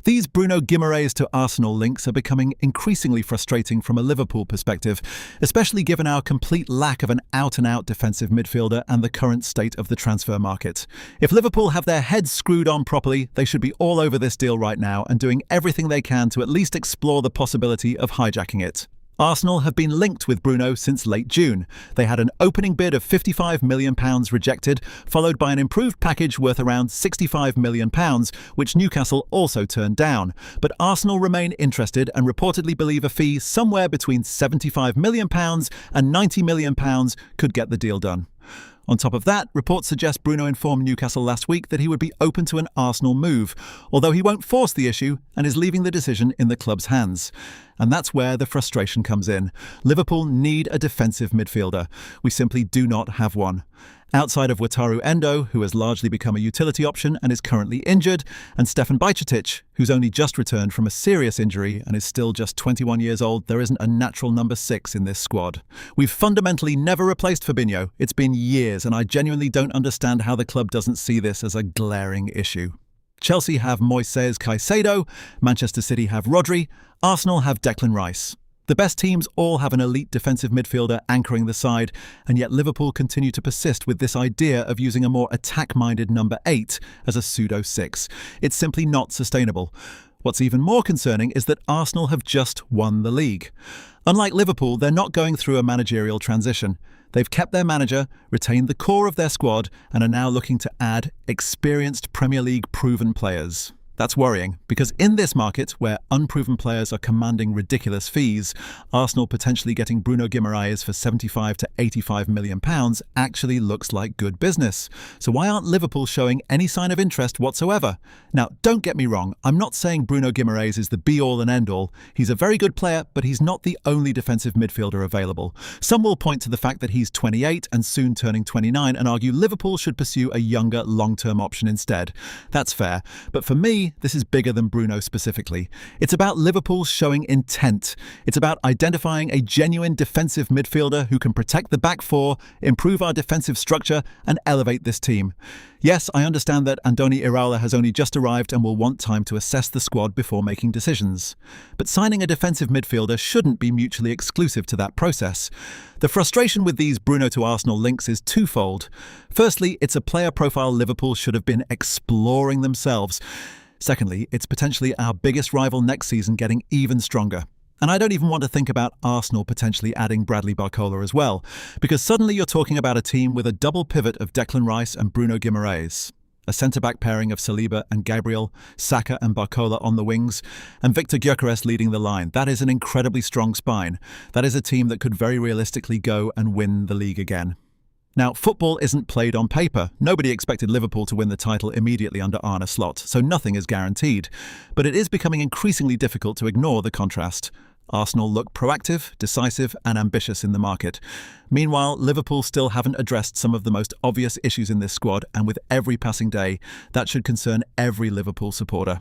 These Bruno Guimaraes to Arsenal links are becoming increasingly frustrating from a Liverpool perspective, especially given our complete lack of an out-and-out defensive midfielder and the current state of the transfer market. If Liverpool have their heads screwed on properly, they should be all over this deal right now and doing everything they can to at least explore the possibility of hijacking it. Arsenal have been linked with Bruno since late June. They had an opening bid of £55 million rejected, followed by an improved package worth around £65 million, which Newcastle also turned down. But Arsenal remain interested and reportedly believe a fee somewhere between £75 million and £90 million could get the deal done. On top of that, reports suggest Bruno informed Newcastle last week that he would be open to an Arsenal move, although he won't force the issue and is leaving the decision in the club's hands. And that's where the frustration comes in. Liverpool need a defensive midfielder. We simply do not have one. Outside of Wataru Endo, who has largely become a utility option and is currently injured, and Stefan Bajcetic, who's only just returned from a serious injury and is still just 21 years old, there isn't a natural number 6 in this squad. We've fundamentally never replaced Fabinho. It's been years, and I genuinely don't understand how the club doesn't see this as a glaring issue. Chelsea have Moises Caicedo, Manchester City have Rodri, Arsenal have Declan Rice. The best teams all have an elite defensive midfielder anchoring the side, and yet Liverpool continue to persist with this idea of using a more attack-minded number 8 as a pseudo-6. It's simply not sustainable. What's even more concerning is that Arsenal have just won the league. Unlike Liverpool, they're not going through a managerial transition. They've kept their manager, retained the core of their squad, and are now looking to add experienced Premier League proven players. That's worrying, because in this market, where unproven players are commanding ridiculous fees, Arsenal potentially getting Bruno Guimaraes for £75 to £85 million actually looks like good business. So why aren't Liverpool showing any sign of interest whatsoever? Now, don't get me wrong, I'm not saying Bruno Guimaraes is the be-all and end-all. He's a very good player, but he's not the only defensive midfielder available. Some will point to the fact that he's 28 and soon turning 29 and argue Liverpool should pursue a younger, long-term option instead. That's fair, but for me, this is bigger than Bruno specifically. It's about Liverpool showing intent. It's about identifying a genuine defensive midfielder who can protect the back four, improve our defensive structure, and elevate this team. Yes, I understand that Andoni Iraola has only just arrived and will want time to assess the squad before making decisions. But signing a defensive midfielder shouldn't be mutually exclusive to that process. The frustration with these Bruno to Arsenal links is twofold. Firstly, it's a player profile Liverpool should have been exploring themselves. Secondly, it's potentially our biggest rival next season getting even stronger. And I don't even want to think about Arsenal potentially adding Bradley Barcola as well, because suddenly you're talking about a team with a double pivot of Declan Rice and Bruno Guimaraes, a centre-back pairing of Saliba and Gabriel, Saka and Barcola on the wings, and Viktor Gyokeres leading the line. That is an incredibly strong spine. That is a team that could very realistically go and win the league again. Now, football isn't played on paper. Nobody expected Liverpool to win the title immediately under Arne Slot, so nothing is guaranteed. But it is becoming increasingly difficult to ignore the contrast. Arsenal look proactive, decisive and ambitious in the market. Meanwhile, Liverpool still haven't addressed some of the most obvious issues in this squad, and with every passing day, that should concern every Liverpool supporter.